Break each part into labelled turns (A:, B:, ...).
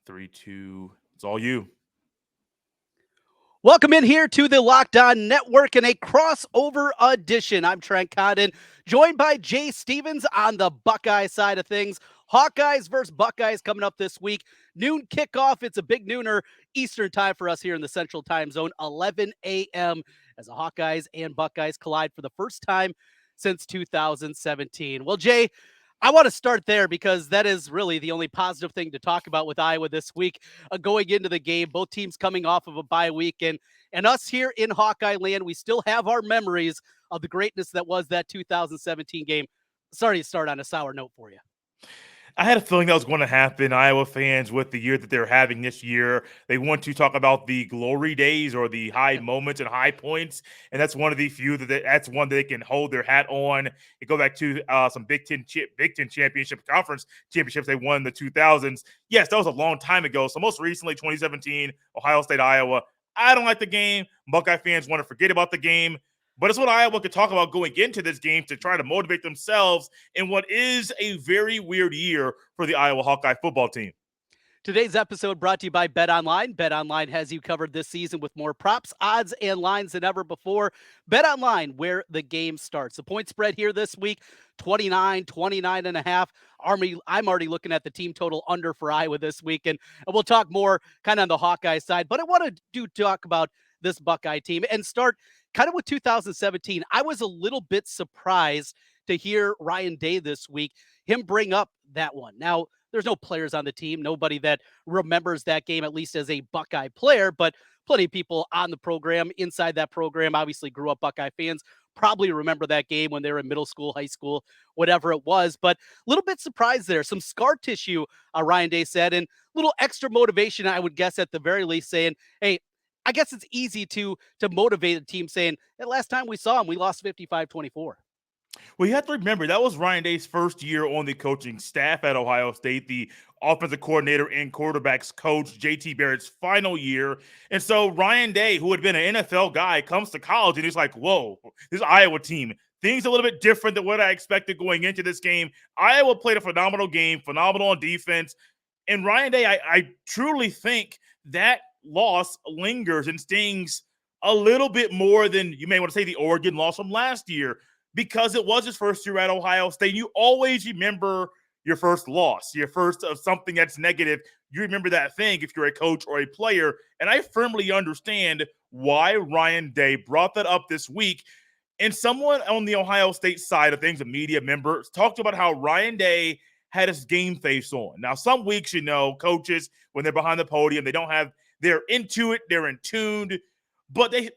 A: 3, 2, it's all you.
B: Welcome in here to the Locked On Network in a crossover edition. I'm Trent Condon, joined by Jay Stevens on the Buckeye side of things. Hawkeyes versus Buckeyes coming up this week. Noon kickoff. It's a big nooner Eastern time for us here in the Central Time Zone, 11 a.m. as the Hawkeyes and Buckeyes collide for the first time since 2017. Well, Jay, I want to start there because that is really the only positive thing to talk about with Iowa this week going into the game. Both teams coming off of a bye week, and us here in Hawkeye land, we still have our memories of the greatness that was that 2017 game. Sorry to start on a sour note for you.
A: I had a feeling that was going to happen. Iowa fans, with the year that they're having this year, they want to talk about the glory days or the high moments and high points, and that's one of the few that's one that they can hold their hat on. You go back to some Big Ten championship conference championships they won in the 2000s. Yes, that was a long time ago. So most recently, 2017, Ohio State, Iowa. I don't like the game. Buckeye fans want to forget about the game. But it's what Iowa could talk about going into this game to try to motivate themselves in what is a very weird year for the Iowa Hawkeye football team.
B: Today's episode brought to you by BetOnline. BetOnline has you covered this season with more props, odds, and lines than ever before. BetOnline, where the game starts. The point spread here this week, 29.5. I'm already looking at the team total under for Iowa this week, and we'll talk more kind of on the Hawkeye side. But I want to talk about this Buckeye team and start kind of with 2017. I was a little bit surprised to hear Ryan Day this week, him bring up that one. Now, there's no players on the team, nobody that remembers that game, at least as a Buckeye player, but plenty of people on the program, inside that program, obviously grew up Buckeye fans, probably remember that game when they were in middle school, high school, whatever it was. But a little bit surprised there. Some scar tissue, Ryan Day said, and a little extra motivation, I would guess, at the very least, saying, hey, I guess it's easy to motivate a team saying, hey, last time we saw him, we lost 55-24.
A: Well, you have to remember, that was Ryan Day's first year on the coaching staff at Ohio State, the offensive coordinator and quarterbacks coach, JT Barrett's final year. And so Ryan Day, who had been an NFL guy, comes to college and he's like, whoa, this Iowa team, things a little bit different than what I expected going into this game. Iowa played a phenomenal game, phenomenal on defense. And Ryan Day, I truly think that loss lingers and stings a little bit more than you may want to say the Oregon loss from last year, because it was his first year at Ohio State. You always remember your first loss, your first of something that's negative. You remember that thing if you're a coach or a player. And I firmly understand why Ryan Day brought that up this week. And someone on the Ohio State side of things, a media member, talked about how Ryan Day had his game face on. Now, some weeks, coaches, when they're behind the podium, they're into it, they're in tuned, but it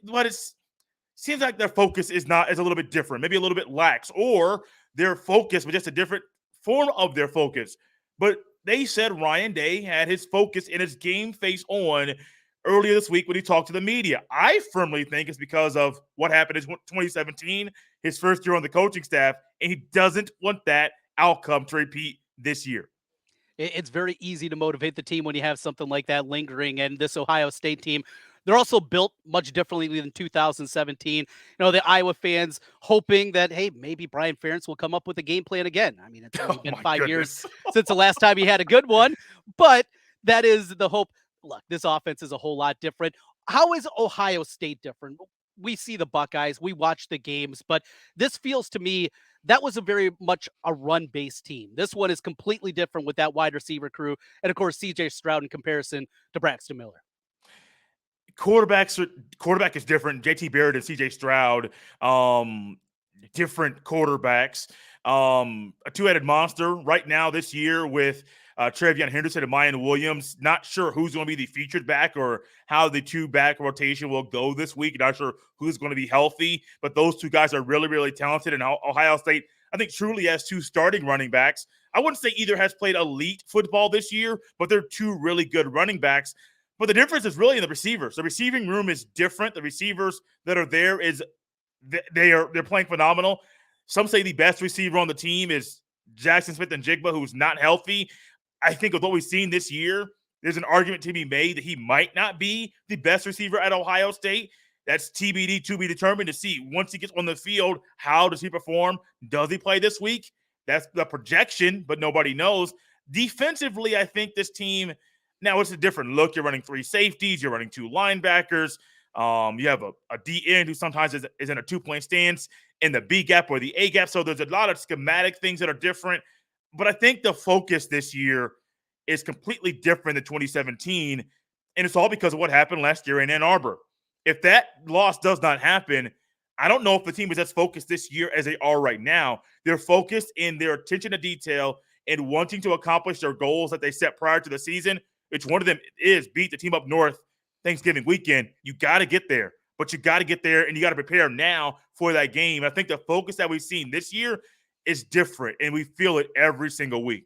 A: seems like their focus is a little bit different, maybe a little bit lax, or their focus was just a different form of their focus. But they said Ryan Day had his focus and his game face on earlier this week when he talked to the media. I firmly think it's because of what happened in 2017, his first year on the coaching staff, and he doesn't want that outcome to repeat this year.
B: It's very easy to motivate the team when you have something like that lingering. And this Ohio State team, they're also built much differently than 2017. The Iowa fans hoping that, hey, maybe Brian Ferentz will come up with a game plan again. I mean, it's only been 5 years since the last time he had a good one, but that is the hope. Look, this offense is a whole lot different. How is Ohio State different? We see the Buckeyes, we watch the games, but this feels to me that was a very much a run-based team. This one is completely different with that wide receiver crew, and of course, C.J. Stroud in comparison to Braxton Miller.
A: Quarterback is different. JT Barrett and C.J. Stroud, different quarterbacks. A two-headed monster right now this year with Travion Henderson and Mayan Williams. Not sure who's going to be the featured back or how the two-back rotation will go this week. Not sure who's going to be healthy, but those two guys are really, really talented. And Ohio State, I think, truly has two starting running backs. I wouldn't say either has played elite football this year, but they're two really good running backs. But the difference is really in the receivers. The receiving room is different. The receivers that are there they're playing phenomenal. Some say the best receiver on the team is Jackson Smith-Njigba, who's not healthy. I think with what we've seen this year, there's an argument to be made that he might not be the best receiver at Ohio State. That's TBD, to be determined, to see once he gets on the field, how does he perform? Does he play this week? That's the projection, but nobody knows. Defensively, I think this team, Now it's a different look. You're running 3 safeties. You're running 2 linebackers. You have a D end who sometimes is in a 2-point stance in the B gap or the A gap. So there's a lot of schematic things that are different. But I think the focus this year is completely different than 2017. And it's all because of what happened last year in Ann Arbor. If that loss does not happen, I don't know if the team is as focused this year as they are right now. They're focused in their attention to detail and wanting to accomplish their goals that they set prior to the season, which one of them is beat the team up north Thanksgiving weekend. You got to get there, but you got to get there and you got to prepare now for that game. I think the focus that we've seen this year is different, and we feel it every single week.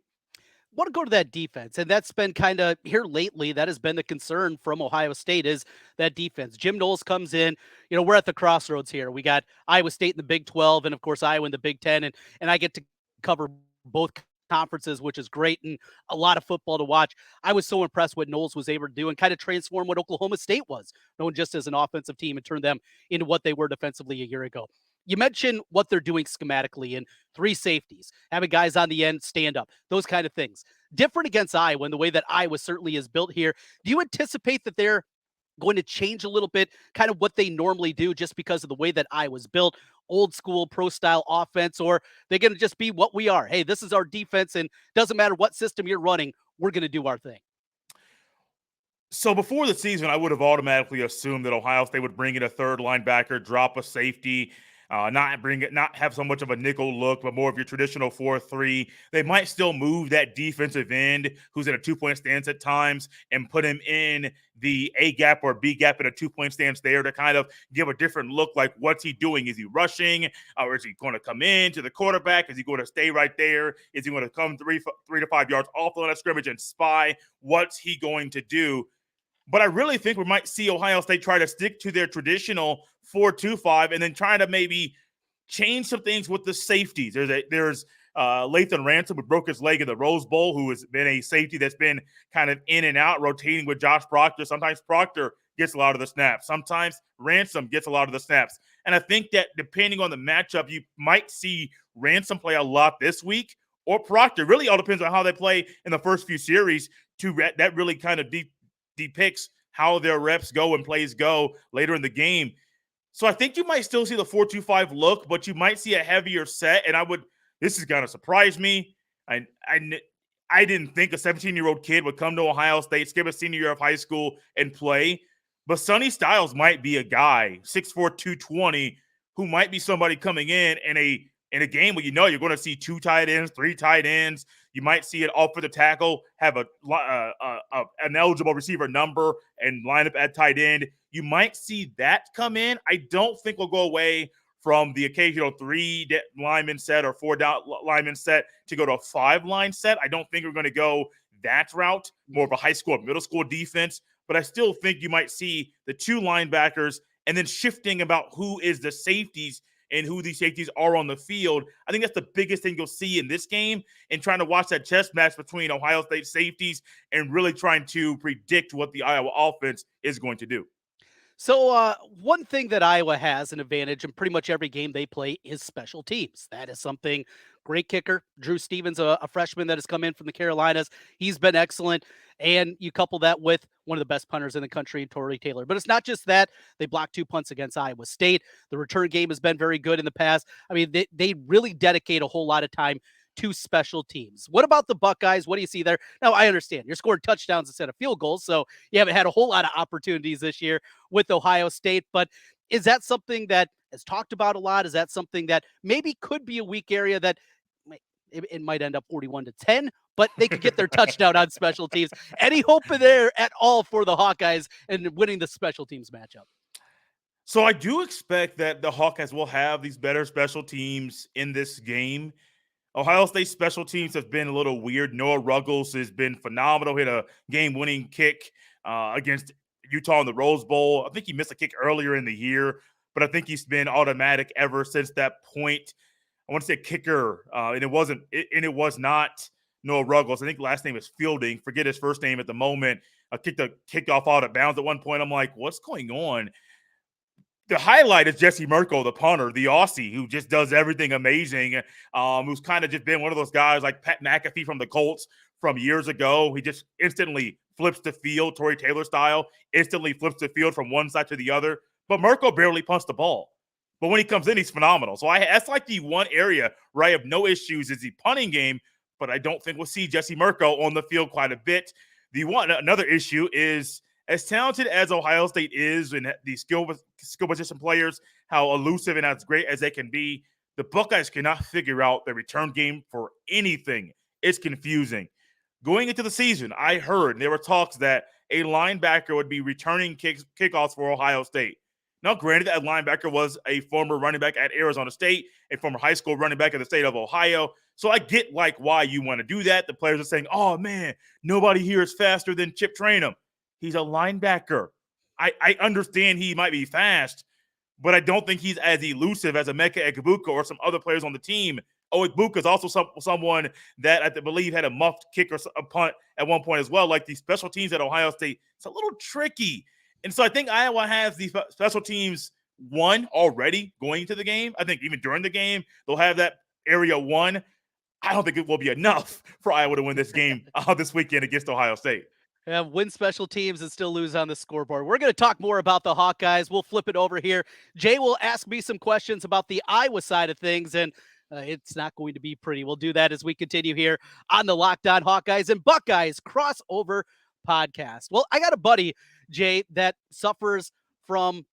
B: Want to go to that defense, and that's been kind of here lately. That has been the concern from Ohio State is that defense. Jim Knowles comes in. We're at the crossroads here. We got Iowa State in the Big 12, and of course Iowa in the Big 10, and I get to cover both conferences, which is great and a lot of football to watch. I was so impressed what Knowles was able to do and kind of transform what Oklahoma State was, known just as an offensive team, and turn them into what they were defensively a year ago. You mentioned what they're doing schematically and 3 safeties, having guys on the end stand up, those kind of things. Different against Iowa in the way that Iowa certainly is built here. Do you anticipate that they're going to change a little bit, kind of what they normally do just because of the way that Iowa's built, old school pro style offense, or they're going to just be what we are? Hey, this is our defense, and doesn't matter what system you're running, we're going to do our thing.
A: So before the season, I would have automatically assumed that Ohio State would bring in a third linebacker, drop a safety, not have so much of a nickel look, but more of your traditional 4-3. They might still move that defensive end who's in a 2-point stance at times and put him in the A gap or B gap in a 2-point stance there to kind of give a different look. Like, what's he doing? Is he rushing, or is he going to come in to the quarterback? Is he going to stay right there? Is he going to come 3 to 5 yards off the line of scrimmage and spy? What's he going to do? But I really think we might see Ohio State try to stick to their traditional 4-2-5 and then try to maybe change some things with the safeties. There's Lathan Ransom, who broke his leg in the Rose Bowl, who has been a safety that's been kind of in and out, rotating with Josh Proctor. Sometimes Proctor gets a lot of the snaps. Sometimes Ransom gets a lot of the snaps. And I think that depending on the matchup, you might see Ransom play a lot this week or Proctor. Really all depends on how they play in the first few series. That really kind of depicts how their reps go and plays go later in the game. So I think you might still see the 4-2-5 look, but you might see a heavier set. And this is going to surprise me. I didn't think a 17-year-old kid would come to Ohio State, skip a senior year of high school and play. But Sonny Styles might be a guy, 6'4", 220, who might be somebody coming in a game where you're going to see 2 tight ends, 3 tight ends. You might see it off for the tackle, have an eligible receiver number, and line up at tight end. You might see that come in. I don't think we'll go away from the occasional 3 lineman set or 4 lineman set to go to a 5 line set. I don't think we're going to go that route, more of a high school, middle school defense. But I still think you might see the 2 linebackers and then shifting about who is the safeties and who these safeties are on the field. I think that's the biggest thing you'll see in this game, and trying to watch that chess match between Ohio State safeties and really trying to predict what the Iowa offense is going to do.
B: So one thing that Iowa has an advantage in pretty much every game they play is special teams. That is something. Great kicker, Drew Stevens, a freshman that has come in from the Carolinas. He's been excellent. And you couple that with one of the best punters in the country, Torrey Taylor. But it's not just that. They blocked 2 punts against Iowa State. The return game has been very good in the past. I mean, they really dedicate a whole lot of time to special teams. What about the Buckeyes? What do you see there? Now, I understand you're scoring touchdowns instead of field goals, so you haven't had a whole lot of opportunities this year with Ohio State. But is that something that is talked about a lot? Is that something that maybe could be a weak area that it might end up 41-10, but they could get their touchdown on special teams? Any hope in there at all for the Hawkeyes and winning the special teams matchup?
A: So I do expect that the Hawkeyes will have these better special teams in this game. Ohio State special teams have been a little weird. Noah Ruggles has been phenomenal, hit a game-winning kick against Utah in the Rose Bowl. I think he missed a kick earlier in the year, but I think he's been automatic ever since that point. I want to say kicker, and it was not Noah Ruggles. I think last name is Fielding. Forget his first name at the moment. I kicked off out of bounds at one point. I'm like, what's going on? The highlight is Jesse Merkel, the punter, the Aussie, who just does everything amazing, who's kind of just been one of those guys like Pat McAfee from the Colts from years ago. He just instantly flips the field, Tory Taylor style, instantly flips the field from one side to the other. But Mirko barely punts the ball. But when he comes in, he's phenomenal. So that's like the one area where I have no issues is the punting game, but I don't think we'll see Jesse Mirko on the field quite a bit. Another issue is as talented as Ohio State is and the skill position players, how elusive and as great as they can be, the Buckeyes cannot figure out the return game for anything. It's confusing. Going into the season, I heard there were talks that a linebacker would be returning kickoffs for Ohio State. Now, granted, that linebacker was a former running back at Arizona State, a former high school running back in the state of Ohio. So I get why you want to do that. The players are saying, oh, man, nobody here is faster than Chip Trayanum. He's a linebacker. I understand he might be fast, but I don't think he's as elusive as Emeka Egbuka or some other players on the team. Egbuka is also someone that I believe had a muffed kick or a punt at one point as well. Like the special teams at Ohio State, it's a little tricky. And so I think Iowa has the special teams won already going into the game. I think even during the game, they'll have that area one. I don't think it will be enough for Iowa to win this game this weekend against Ohio State.
B: Yeah, win special teams and still lose on the scoreboard. We're going to talk more about the Hawkeyes. We'll flip it over here. Jay will ask me some questions about the Iowa side of things, and it's not going to be pretty. We'll do that as we continue here on the Locked On Hawkeyes and Buckeyes crossover podcast. Well, I got a buddy, Jay, that suffers from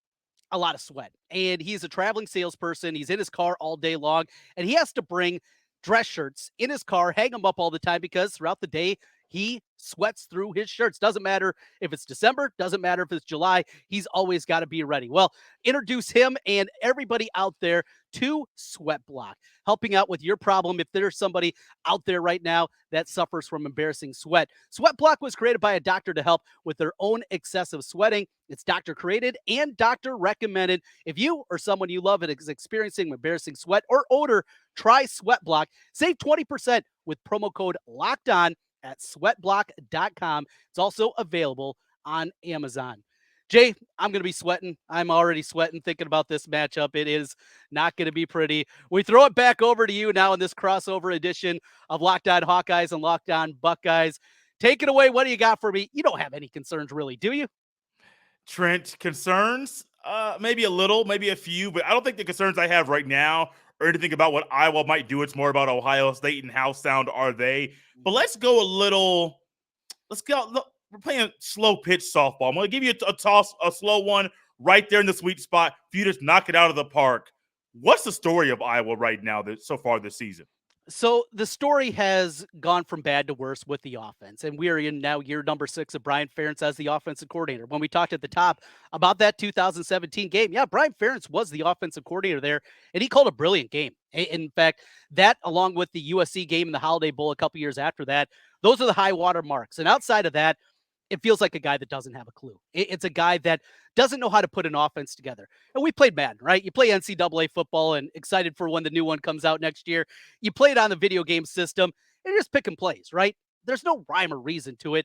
B: a lot of sweat, and he's a traveling salesperson. He's in his car all day long, and he has to bring dress shirts in his car, hang them up all the time because throughout the day, he sweats through his shirts. Doesn't matter if it's December, doesn't matter if it's July. He's always got to be ready. Well, introduce him and everybody out there to SweatBlock, helping out with your problem. If there's somebody out there right now that suffers from embarrassing sweat, SweatBlock was created by a doctor to help with their own excessive sweating. It's doctor created and doctor recommended. If you or someone you love is experiencing embarrassing sweat or odor, try SweatBlock. Save 20% with promo code LOCKEDON at sweatblock.com. It's also available on Amazon. Jay, I'm going to be sweating. I'm already sweating thinking about this matchup. It is not going to be pretty. We throw it back over to you now in this crossover edition of Locked On Hawkeyes and Locked On Buckeyes. Take it away. What do you got for me? You don't have any concerns, really, do you?
A: Trent, concerns? Maybe a little, maybe a few, but I don't think the concerns I have right now or anything about what Iowa might do. It's more about Ohio State and how sound are they. But let's go we're playing slow pitch softball. I'm going to give you a slow one right there in the sweet spot for you to just knock it out of the park. What's the story of Iowa right now so far this season?
B: So the story has gone from bad to worse with the offense, and we are in now year number 6 of Brian Ferentz as the offensive coordinator. When we talked at the top about that 2017 game, yeah, Brian Ferentz was the offensive coordinator there, and he called a brilliant game. In fact, that along with the USC game and the Holiday Bowl a couple years after that, those are the high water marks. And outside of that, it feels like a guy that doesn't have a clue. It's a guy that doesn't know how to put an offense together. And we played Madden, right? You play NCAA football and excited for when the new one comes out next year. You play it on the video game system and you're just picking plays, right? There's no rhyme or reason to it.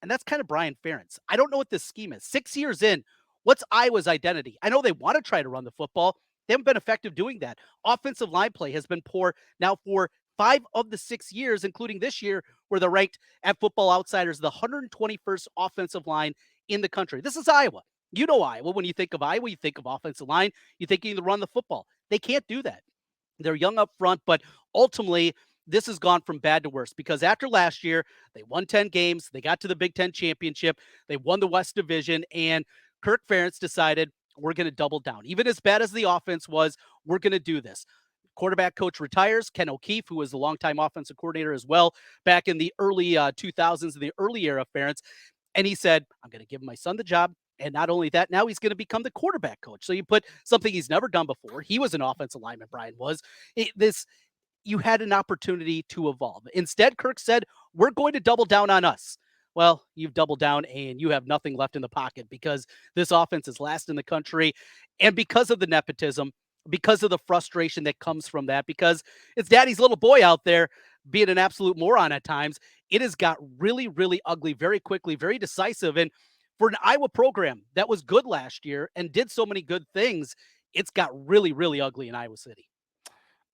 B: And that's kind of Brian Ferentz. I don't know what this scheme is. 6 years in, what's Iowa's identity? I know they want to try to run the football. They haven't been effective doing that. Offensive line play has been poor now for 5 of the 6 years, including this year, where they're ranked at Football Outsiders, the 121st offensive line in the country. This is Iowa. You know Iowa. When you think of Iowa, you think of offensive line. You think you need to run the football. They can't do that. They're young up front, but ultimately, this has gone from bad to worse because after last year, they won 10 games. They got to the Big Ten championship. They won the West Division, and Kirk Ferentz decided, we're going to double down. Even as bad as the offense was, we're going to do this. Quarterback coach retires. Ken O'Keefe, who was the longtime offensive coordinator as well, back in the early 2000s, in the early era of Ferentz. And he said, I'm going to give my son the job. And not only that, now he's going to become the quarterback coach. So you put something he's never done before. He was an offensive lineman, Brian was. You had an opportunity to evolve. Instead, Kirk said, we're going to double down on us. Well, you've doubled down and you have nothing left in the pocket because this offense is last in the country. And because of the nepotism, because of the frustration that comes from that, because it's daddy's little boy out there being an absolute moron at times, it has got really, really ugly very quickly, very decisive. And for an Iowa program that was good last year and did so many good things, it's got really, really ugly in Iowa City.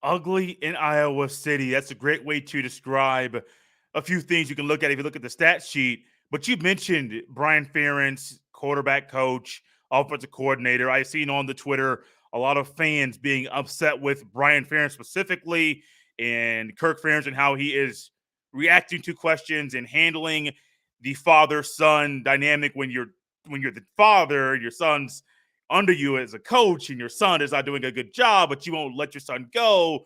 A: Ugly in Iowa City. That's a great way to describe a few things you can look at if you look at the stat sheet. But you mentioned Brian Ferentz, quarterback coach, offensive coordinator. I've seen on the Twitter a lot of fans being upset with Brian Ferentz specifically and Kirk Ferentz and how he is reacting to questions and handling the father-son dynamic when you're the father, your son's under you as a coach, and your son is not doing a good job, but you won't let your son go.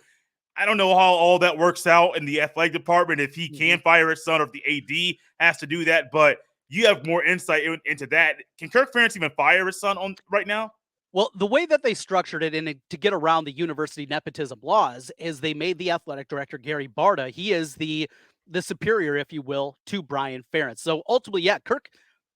A: I don't know how all that works out in the athletic department, if he can fire his son or if the AD has to do that, but you have more insight into that. Can Kirk Ferentz even fire his son on right now?
B: Well, the way that they structured it and to get around the university nepotism laws is they made the athletic director, Gary Barta. He is the superior, if you will, to Brian Ferentz. So ultimately, yeah, Kirk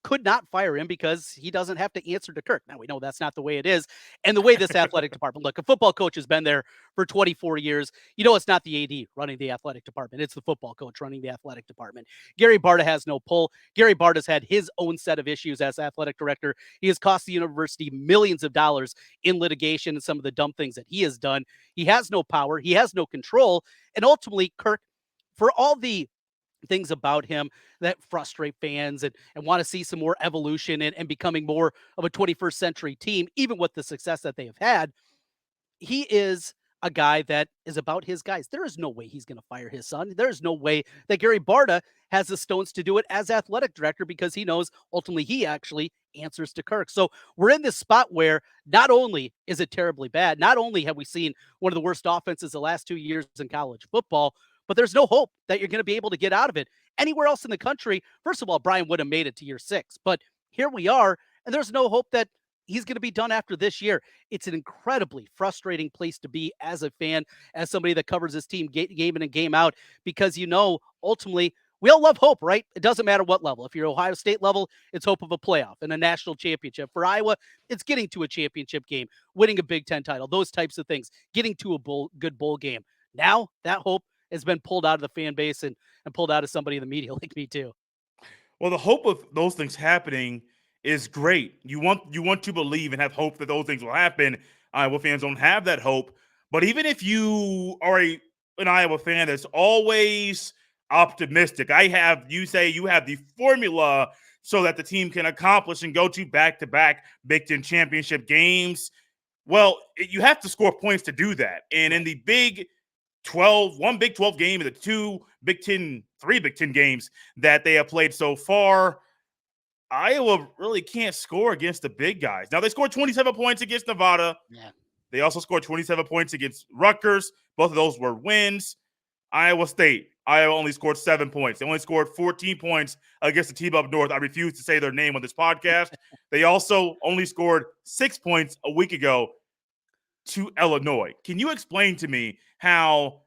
B: could not fire him because he doesn't have to answer to Kirk. Now we know that's not the way it is. And the way this athletic department, look, a football coach has been there for 24 years. You know, it's not the AD running the athletic department. It's the football coach running the athletic department. Gary Barta has no pull. Gary Barta's had his own set of issues as athletic director. He has cost the university millions of dollars in litigation and some of the dumb things that he has done. He has no power. He has no control. And ultimately, Kirk, for all the things about him that frustrate fans and want to see some more evolution and becoming more of a 21st century team, even with the success that they have had, he is a guy that is about his guys. There is no way he's going to fire his son. There is no way that Gary Barta has the stones to do it as athletic director because he knows ultimately he actually answers to Kirk. So we're in this spot where not only is it terribly bad, not only have we seen one of the worst offenses the last 2 years in college football, but there's no hope that you're going to be able to get out of it anywhere else in the country. First of all, Brian would have made it to year 6, but here we are, and there's no hope that he's going to be done after this year. It's an incredibly frustrating place to be as a fan, as somebody that covers this team game in and game out, because, you know, ultimately we all love hope, right? It doesn't matter what level. If you're Ohio State level, it's hope of a playoff and a national championship. For Iowa, it's getting to a championship game, winning a Big Ten title, those types of things, getting to a good bowl game. Now that hope has been pulled out of the fan base and pulled out of somebody in the media like me too.
A: Well, the hope of those things happening is great. You want to believe and have hope that those things will happen. Iowa fans don't have that hope. But even if you are an Iowa fan that's always optimistic, you say you have the formula so that the team can accomplish and go to back-to-back Big Ten championship games. Well, you have to score points to do that. And in the Big 12, one Big 12 game and the three Big Ten games that they have played so far, Iowa really can't score against the big guys. Now, they scored 27 points against Nevada.
B: Yeah.
A: They also scored 27 points against Rutgers. Both of those were wins. Iowa only scored 7 points. They only scored 14 points against the team up north. I refuse to say their name on this podcast. They also only scored 6 points a week ago to Illinois. Can you explain to me how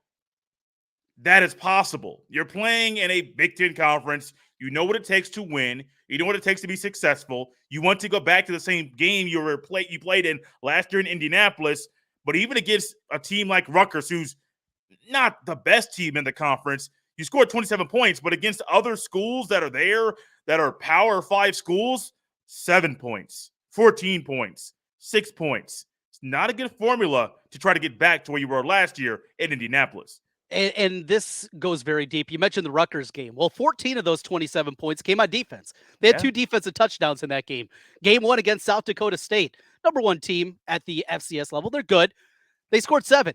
A: that is possible? You're playing in a Big Ten conference. You know what it takes to win. You know what it takes to be successful. You want to go back to the same game you played in last year in Indianapolis, but even against a team like Rutgers, who's not the best team in the conference, you scored 27 points, but against other schools that are there, that are Power 5 schools, 7 points, 14 points, 6 points. It's not a good formula to try to get back to where you were last year in Indianapolis.
B: And this goes very deep. You mentioned the Rutgers game. Well, 14 of those 27 points came on defense. They had 2 defensive touchdowns in that game. Game 1 against South Dakota State, number 1 team at the FCS level. They're good. They scored 7.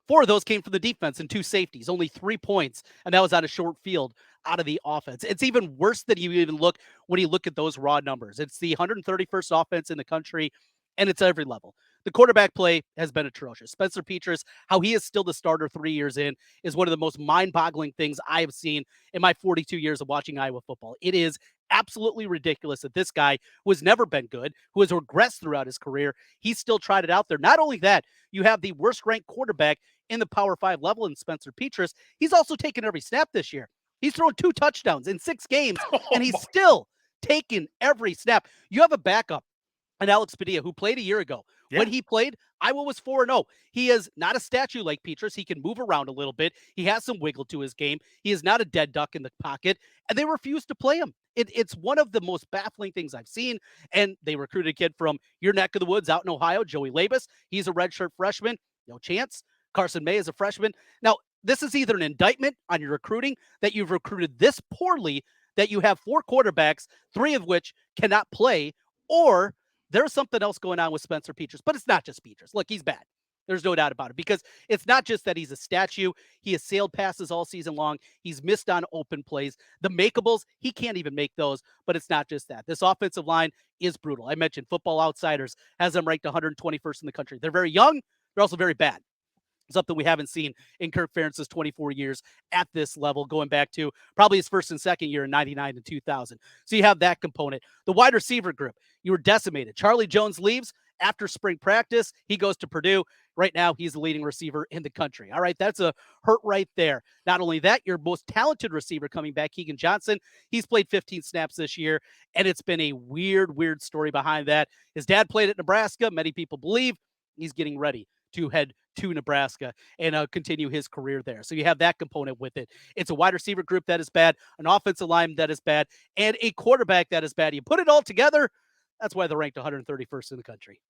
B: 4 of those came from the defense and 2 safeties, only 3 points, and that was on a short field out of the offense. It's even worse than you even look when you look at those raw numbers. It's the 131st offense in the country, and it's every level. The quarterback play has been atrocious. Spencer Petras, how he is still the starter 3 years in, is one of the most mind-boggling things I have seen in my 42 years of watching Iowa football. It is absolutely ridiculous that this guy, who has never been good, who has regressed throughout his career, he's still tried it out there. Not only that, you have the worst-ranked quarterback in the Power 5 level in Spencer Petras. He's also taken every snap this year. He's thrown 2 touchdowns in 6 games, and he's still taking every snap. You have a backup, and Alex Padilla, who played a year ago. Yeah. When he played, Iowa was 4-0. He is not a statue like Petras. He can move around a little bit. He has some wiggle to his game. He is not a dead duck in the pocket, and they refuse to play him. It's one of the most baffling things I've seen, and they recruited a kid from your neck of the woods out in Ohio, Joey Labus. He's a redshirt freshman. No chance. Carson May is a freshman. Now, this is either an indictment on your recruiting that you've recruited this poorly that you have 4 quarterbacks, 3 of which cannot play, or there's something else going on with Spencer Petras. But it's not just Petras. Look, he's bad. There's no doubt about it, because it's not just that he's a statue. He has sailed passes all season long. He's missed on open plays. The makeables, he can't even make those, but it's not just that. This offensive line is brutal. I mentioned Football Outsiders has them ranked 121st in the country. They're very young. They're also very bad. Something we haven't seen in Kirk Ferentz's 24 years at this level, going back to probably his first and second year in 99 and 2000. So you have that component. The wide receiver group, you were decimated. Charlie Jones leaves after spring practice. He goes to Purdue. Right now, he's the leading receiver in the country. All right, that's a hurt right there. Not only that, your most talented receiver coming back, Keegan Johnson, he's played 15 snaps this year, and it's been a weird story behind that. His dad played at Nebraska. Many people believe he's getting ready to head to Nebraska and continue his career there. So you have that component with it. It's a wide receiver group that is bad, an offensive line that is bad, and a quarterback that is bad. You put it all together, that's why they're ranked 131st in the country.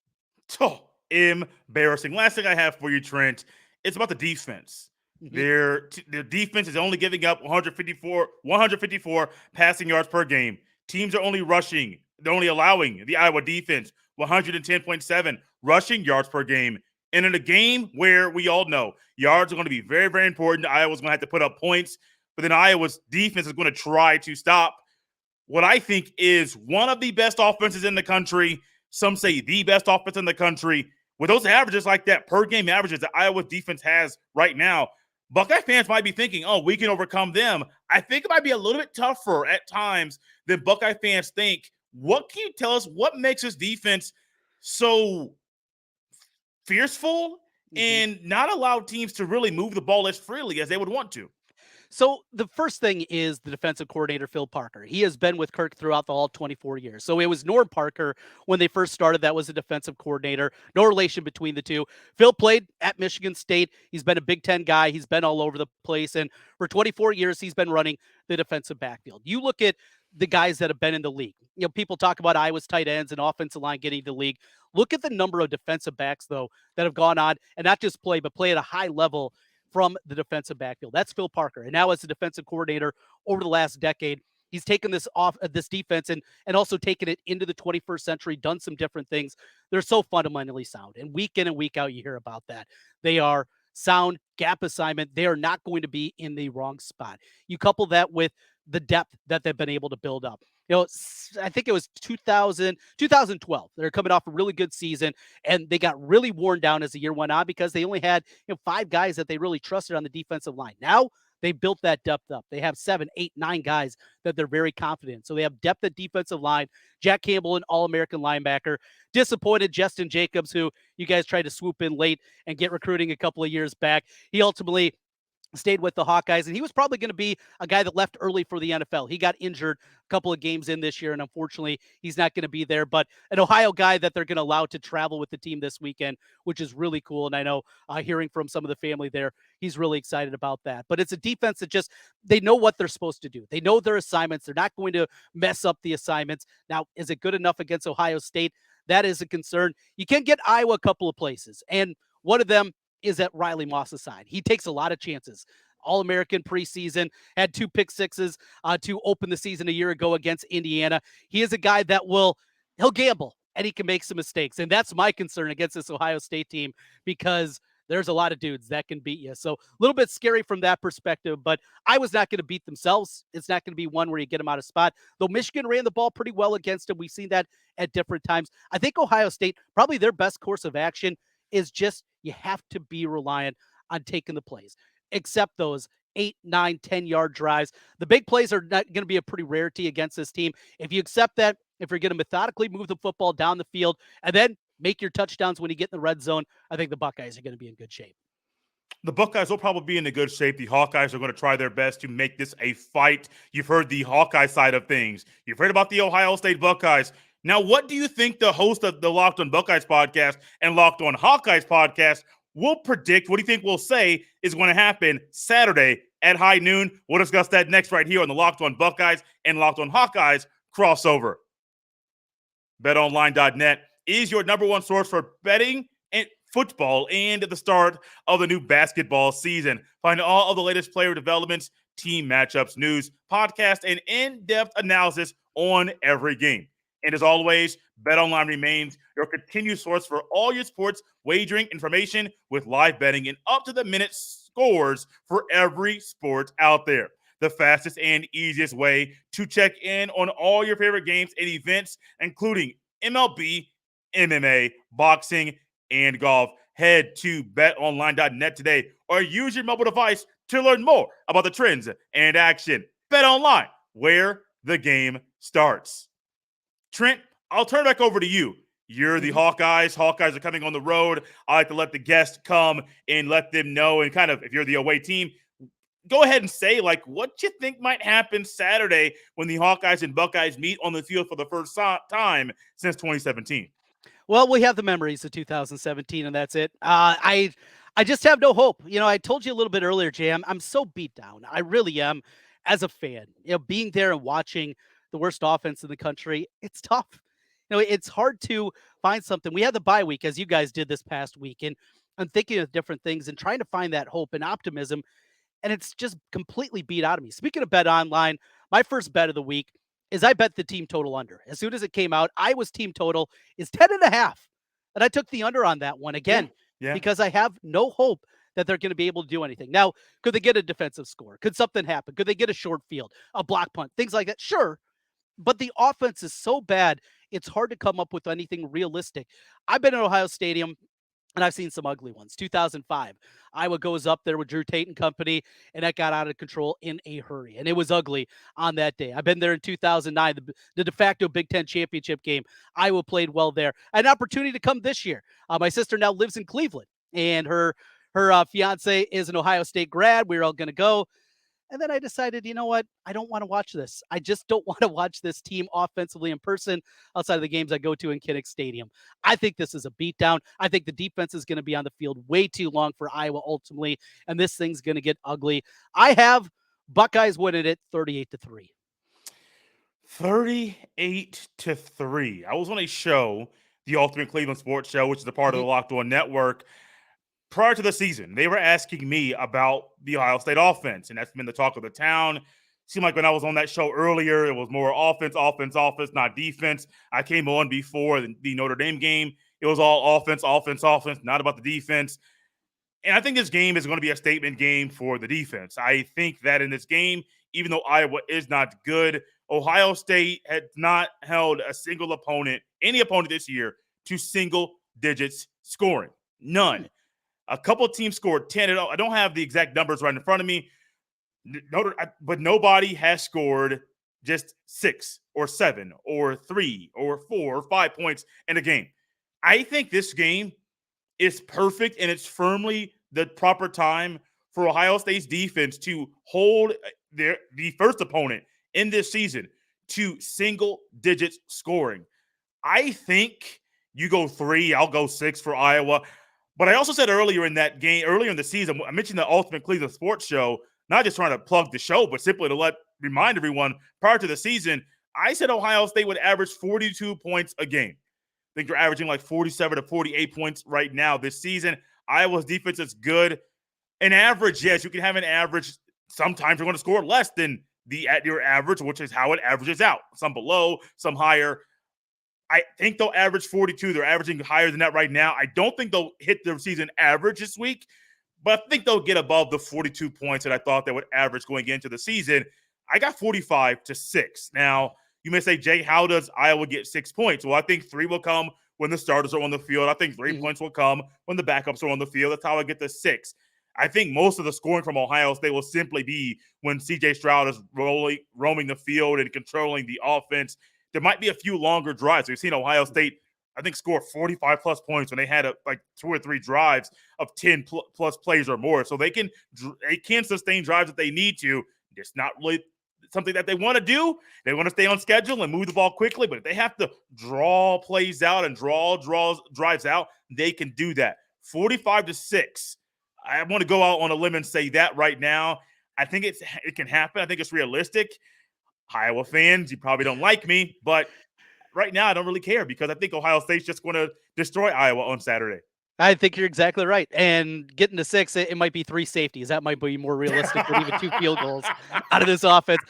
A: Oh, embarrassing. Last thing I have for you, Trent, it's about the defense. Their defense is only giving up 154 passing yards per game. Teams are only rushing. They're only allowing the Iowa defense 110.7 rushing yards per game. And in a game where we all know yards are going to be very, very important, Iowa's going to have to put up points, but then Iowa's defense is going to try to stop what I think is one of the best offenses in the country. Some say the best offense in the country. With those averages like that, per game averages that Iowa's defense has right now, Buckeye fans might be thinking, oh, we can overcome them. I think it might be a little bit tougher at times than Buckeye fans think. What can you tell us? What makes this defense so fearful and not allow teams to really move the ball as freely as they would want to?
B: So the first thing is the defensive coordinator, Phil Parker. He has been with Kirk throughout the all 24 years. So it was Norm Parker when they first started. That was a defensive coordinator. No relation between the two. Phil played at Michigan State. He's been a Big Ten guy. He's been all over the place. And for 24 years, he's been running the defensive backfield. You look at the guys that have been in the league. You know, people talk about Iowa's tight ends and offensive line getting the league. Look at the number of defensive backs, though, that have gone on and not just play, but play at a high level from the defensive backfield. That's Phil Parker. And now as a defensive coordinator over the last decade, he's taken this defense and also taken it into the 21st century, done some different things. They're so fundamentally sound. And week in and week out, you hear about that. They are sound, gap assignment. They are not going to be in the wrong spot. You couple that with the depth that they've been able to build up. You know, I think it was 2012. They're coming off a really good season, and they got really worn down as the year went on because they only had 5 guys that they really trusted on the defensive line. Now they built that depth up. They have 7, 8, 9 guys that they're very confident in. So they have depth at defensive line. Jack Campbell, an All-American linebacker. Disappointed Justin Jacobs, who you guys tried to swoop in late and get recruiting a couple of years back. He ultimately stayed with the Hawkeyes, and he was probably going to be a guy that left early for the NFL. He got injured a couple of games in this year, and unfortunately, he's not going to be there. But an Ohio guy that they're going to allow to travel with the team this weekend, which is really cool. And I know hearing from some of the family there, he's really excited about that. But it's a defense that just, they know what they're supposed to do. They know their assignments. They're not going to mess up the assignments. Now, is it good enough against Ohio State? That is a concern. You can get Iowa a couple of places, and one of them is at Riley Moss's side. He takes a lot of chances. All-American preseason, had 2 pick sixes to open the season a year ago against Indiana. He is a guy that he'll gamble, and he can make some mistakes. And that's my concern against this Ohio State team, because there's a lot of dudes that can beat you. So a little bit scary from that perspective, but Iowa's not going to beat themselves. It's not going to be one where you get them out of spot. Though Michigan ran the ball pretty well against them. We've seen that at different times. I think Ohio State, probably their best course of action is just, you have to be reliant on taking the plays. Except those 8, 9, 10-yard drives. The big plays are not going to be a pretty rarity against this team. If you accept that, if you're going to methodically move the football down the field and then make your touchdowns when you get in the red zone, I think the Buckeyes are going to be in good shape.
A: The Buckeyes will probably be in a good shape. The Hawkeyes are going to try their best to make this a fight. You've heard the Hawkeye side of things. You've heard about the Ohio State Buckeyes. Now, what do you think the host of the Locked on Buckeyes podcast and Locked on Hawkeyes podcast will predict? What do you think we'll say is going to happen Saturday at high noon? We'll discuss that next right here on the Locked on Buckeyes and Locked on Hawkeyes crossover. BetOnline.net is your number one source for betting and football and the start of the new basketball season. Find all of the latest player developments, team matchups, news, podcast, and in-depth analysis on every game. And as always, BetOnline remains your continued source for all your sports wagering information with live betting and up-to-the-minute scores for every sport out there. The fastest and easiest way to check in on all your favorite games and events, including MLB, MMA, boxing, and golf. Head to betonline.net today or use your mobile device to learn more about the trends and action. BetOnline, where the game starts. Trent, I'll turn it back over to you. You're the Hawkeyes. Hawkeyes are coming on the road. I like to let the guests come and let them know, and kind of, if you're the away team, go ahead and say, like, what you think might happen Saturday when the Hawkeyes and Buckeyes meet on the field for the first time since 2017.
B: Well, we have the memories of 2017, and that's it. I just have no hope. I told you a little bit earlier, Jay, I'm so beat down. I really am as a fan. Being there and watching the worst offense in the country, it's tough. It's hard to find something. We had the bye week, as you guys did this past week, and I'm thinking of different things and trying to find that hope and optimism, and it's just completely beat out of me. Speaking of BetOnline, my first bet of the week is I bet the team total under. As soon as it came out, Iowa's team total is 10.5. And I took the under on that one again because I have no hope that they're going to be able to do anything. Now, could they get a defensive score? Could something happen? Could they get a short field, a block punt, things like that? Sure. But the offense is so bad, it's hard to come up with anything realistic. I've been at Ohio Stadium, and I've seen some ugly ones. 2005, Iowa goes up there with Drew Tate and company, and that got out of control in a hurry. And it was ugly on that day. I've been there in 2009, the de facto Big Ten championship game. Iowa played well there. An opportunity to come this year. My sister now lives in Cleveland, and her fiance is an Ohio State grad. We were all going to go. And then I decided, you know what? I don't want to watch this. I just don't want to watch this team offensively in person outside of the games I go to in Kinnick Stadium. I think this is a beatdown. I think the defense is going to be on the field way too long for Iowa ultimately, and this thing's going to get ugly. I have Buckeyes winning it 38-3.
A: 38-3. I was on a show, the Ultimate Cleveland Sports Show, which is a part of the Locked On Network. Prior to the season, they were asking me about the Ohio State offense, and that's been the talk of the town. Seemed like when I was on that show earlier, it was more offense, not defense. I came on before the Notre Dame game. It was all offense, not about the defense. And I think this game is going to be a statement game for the defense. I think that in this game, even though Iowa is not good, Ohio State had not held a single opponent, any opponent this year, to single digits scoring. None. A couple of teams scored 10. I don't have the exact numbers right in front of me, but nobody has scored just 6 or 7 or 3 or 4 or 5 points in a game. I think this game is perfect, and it's firmly the proper time for Ohio State's defense to hold the first opponent in this season to single digits scoring. I think you go 3, I'll go 6 for Iowa. But I also said earlier in that game, earlier in the season, I mentioned the Ultimate Cleveland Sports Show, not just trying to plug the show, but simply to remind everyone prior to the season, I said Ohio State would average 42 points a game. I think they're averaging like 47 to 48 points right now this season. Iowa's defense is good. An average, yes, you can have an average. Sometimes you're going to score less than your average, which is how it averages out. Some below, some higher. I think they'll average 42. They're averaging higher than that right now. I don't think they'll hit their season average this week, but I think they'll get above the 42 points that I thought they would average going into the season. I got 45-6. Now, you may say, Jay, how does Iowa get 6 points? Well, I think 3 will come when the starters are on the field. I think 3 points will come when the backups are on the field. That's how I get the 6. I think most of the scoring from Ohio State will simply be when C.J. Stroud is roaming the field and controlling the offense. There might be a few longer drives. We've seen Ohio State, I think, score 45-plus points when they had 2 or 3 drives of 10-plus plays or more. So they can sustain drives if they need to. It's not really something that they want to do. They want to stay on schedule and move the ball quickly. But if they have to draw plays out and drives out, they can do that. 45-6. I want to go out on a limb and say that right now. I think it can happen. I think it's realistic. Iowa fans, you probably don't like me, but right now I don't really care because I think Ohio State's just going to destroy Iowa on Saturday.
B: I think you're exactly right. And getting to 6, it might be 3 safeties. That might be more realistic than even 2 field goals out of this offense.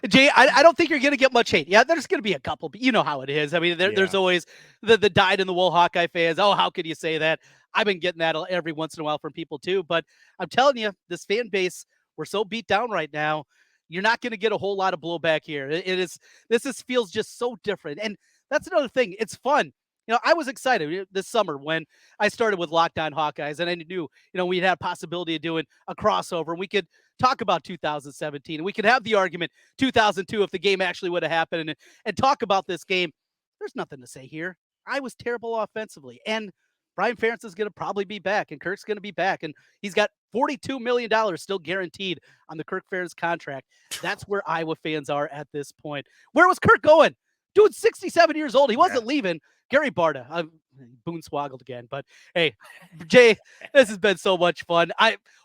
B: Jay, I don't think you're going to get much hate. Yeah, there's going to be a couple, but you know how it is. I mean, there's always the dyed-in-the-wool Hawkeye fans. Oh, how could you say that? I've been getting that every once in a while from people too. But I'm telling you, this fan base, we're so beat down right now. You're not going to get a whole lot of blowback here. This feels just so different. And that's another thing. It's fun. I was excited this summer when I started with Locked On Hawkeyes, and I knew, we'd had a possibility of doing a crossover, and we could talk about 2017, and we could have the argument 2002 if the game actually would have happened, and talk about this game. There's nothing to say here. I was terrible offensively, and Brian Ferentz is going to probably be back, and Kirk's going to be back, and he's got $42 million still guaranteed on the Kirk Ferentz contract. That's where Iowa fans are at this point. Where was Kirk going? Dude's 67 years old. He wasn't leaving. Gary Barta, boonswoggled again. But hey, Jay, this has been so much fun.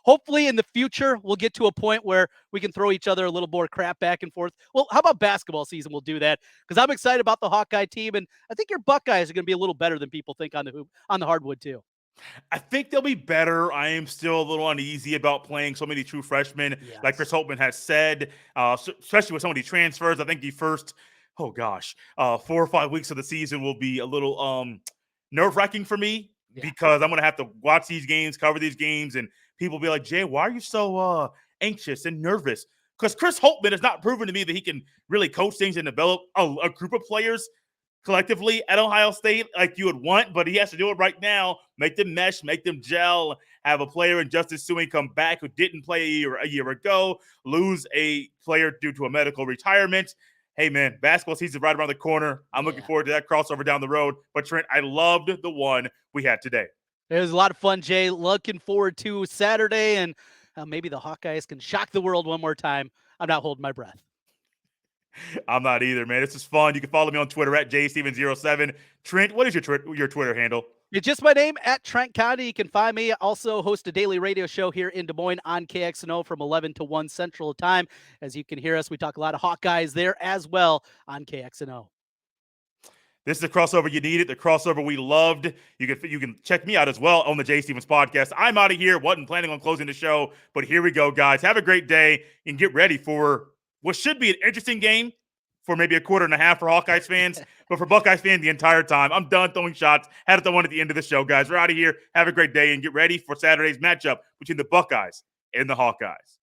B: Hopefully in the future we'll get to a point where we can throw each other a little more crap back and forth. Well, how about basketball season? We'll do that because I'm excited about the Hawkeye team, and I think your Buckeyes are going to be a little better than people think on the hardwood too.
A: I think they'll be better. I am still a little uneasy about playing so many true freshmen, like Chris Holtman has said, especially with so many transfers. I think the first 4 or 5 weeks of the season will be a little nerve-wracking for me because I'm going to have to watch these games, cover these games, and people will be like, Jay, why are you so anxious and nervous? Because Chris Holtman has not proven to me that he can really coach things and develop a group of players collectively at Ohio State like you would want, but he has to do it right now, make them mesh, make them gel, have a player in Justice Suing come back who didn't play a year ago, lose a player due to a medical retirement. Hey, man, basketball season is right around the corner. I'm looking forward to that crossover down the road. But, Trent, I loved the one we had today.
B: It was a lot of fun, Jay. Looking forward to Saturday, and maybe the Hawkeyes can shock the world one more time. I'm not holding my breath.
A: I'm not either, man. This is fun. You can follow me on Twitter at jsteven07. Trent, what is your Twitter handle?
B: It's just my name, at Trent Condon. You can find me. Also host a daily radio show here in Des Moines on KXNO from 11 to 1 Central Time. As you can hear us, we talk a lot of Hawkeyes there as well on KXNO.
A: This is the crossover you needed, the crossover we loved. You can check me out as well on the Jay Stevens Podcast. I'm out of here. Wasn't planning on closing the show, but here we go, guys. Have a great day and get ready for what should be an interesting game for maybe a quarter and a half for Hawkeyes fans, but for Buckeyes fans the entire time. I'm done throwing shots. Had to throw one at the end of the show, guys. We're out of here. Have a great day and get ready for Saturday's matchup between the Buckeyes and the Hawkeyes.